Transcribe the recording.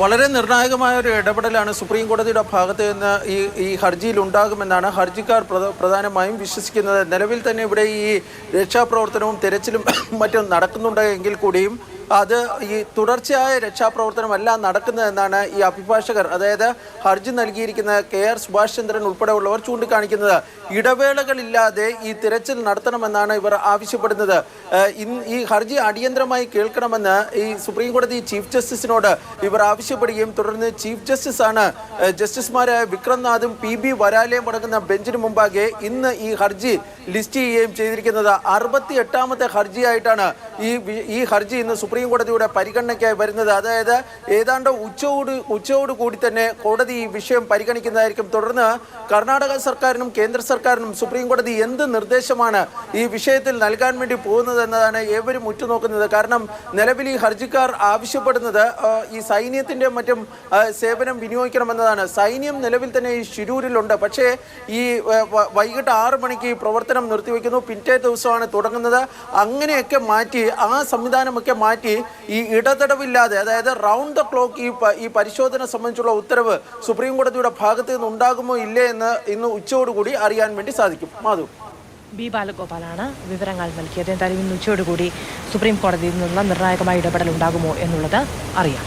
വളരെ നിർണായകമായ ഒരു ഇടപെടലാണ് സുപ്രീം കോടതിയുടെ ഭാഗത്ത് നിന്ന് ഈ ഹർജിയിൽ ഉണ്ടാകുമെന്നാണ് ഹർജിക്കാർ പ്രധാനമായും വിശ്വസിക്കുന്നത്. നിലവിൽ തന്നെ ഇവിടെ ഈ രക്ഷാപ്രവർത്തനവും തിരച്ചിലും മറ്റും നടക്കുന്നുണ്ട് എങ്കിൽ കൂടിയും അത് ഈ തുടർച്ചയായ രക്ഷാപ്രവർത്തനമല്ല നടക്കുന്നതെന്നാണ് ഈ അഭിഭാഷകർ, അതായത് ഹർജി നൽകിയിരിക്കുന്ന KR സുഭാഷ് ചന്ദ്രൻ ഉൾപ്പെടെയുള്ളവർ ചൂണ്ടിക്കാണിക്കുന്നത്. ഇടവേളകളില്ലാതെ ഈ തിരച്ചിൽ നടത്തണമെന്നാണ് ഇവർ ആവശ്യപ്പെടുന്നത്. ഈ ഹർജി അടിയന്തരമായി കേൾക്കണമെന്ന് ഈ സുപ്രീം കോടതി ചീഫ് ജസ്റ്റിസിനോട് ഇവർ ആവശ്യപ്പെടുകയും തുടർന്ന് ചീഫ് ജസ്റ്റിസാണ് ജസ്റ്റിസുമാരായ വിക്രംനാഥും PB വരാലയും അടങ്ങുന്ന ബെഞ്ചിന് മുമ്പാകെ ഇന്ന് ഈ ഹർജി ലിസ്റ്റ് ചെയ്യുകയും ചെയ്തിരിക്കുന്നത്. 68ാമത്തെ ഹർജിയായിട്ടാണ് ഈ ഹർജി ഇന്ന് സുപ്രീം കോടതിയുടെ പരിഗണനയ്ക്കായി വരുന്നത്. അതായത് ഏതാണ്ട് ഉച്ചയോട് കൂടി തന്നെ കോടതി ഈ വിഷയം പരിഗണിക്കുന്നതായിരിക്കും. തുടർന്ന് കർണാടക സർക്കാരിനും കേന്ദ്ര സർക്കാരിനും സുപ്രീം കോടതി എന്ത് നിർദ്ദേശമാണ് ഈ വിഷയത്തിൽ നൽകാൻ വേണ്ടി പോകുന്നത് എന്നതാണ് ഏവരും ഉറ്റുനോക്കുന്നത്. കാരണം നിലവിൽ ഈ ഹർജിക്കാർ ആവശ്യപ്പെടുന്നത് ഈ സൈന്യത്തിൻ്റെ മറ്റും സേവനം വിനിയോഗിക്കണമെന്നതാണ്. സൈന്യം നിലവിൽ തന്നെ ഈ ഷിരൂരിലുണ്ട്. പക്ഷേ ഈ വൈകിട്ട് 6 മണിക്ക് ഈ പ്രവർത്തനം നിർത്തിവെക്കുന്നു. പിറ്റേ ദിവസമാണ് തുടങ്ങുന്നത്. അങ്ങനെയൊക്കെ മാറ്റി ആ സംവിധാനമൊക്കെ മാറ്റി ഈ ഇടതടവില്ലാതെ, അതായത് റൗണ്ട് ദ ക്ലോക്ക് ഈ പരിശോധന സംബന്ധിച്ചുള്ള ഉത്തരവ് സുപ്രീം കോടതിയുടെ ഭാഗത്ത് നിന്ന് ഉണ്ടാകുമോ ഇല്ലേ എന്ന് ഇന്ന് ഉച്ചയോടുകൂടി അറിയാൻ വേണ്ടി സാധിക്കും. മാധു. B. ബാലഗോപാലാണ് വിവരങ്ങൾ നൽകിയത്. എന്തായാലും ഇന്ന് ഉച്ചയോടുകൂടി സുപ്രീം കോടതിയിൽ നിന്നുള്ള നിർണായകമായ ഇടപെടൽ ഉണ്ടാകുമോ എന്നുള്ളത് അറിയാം.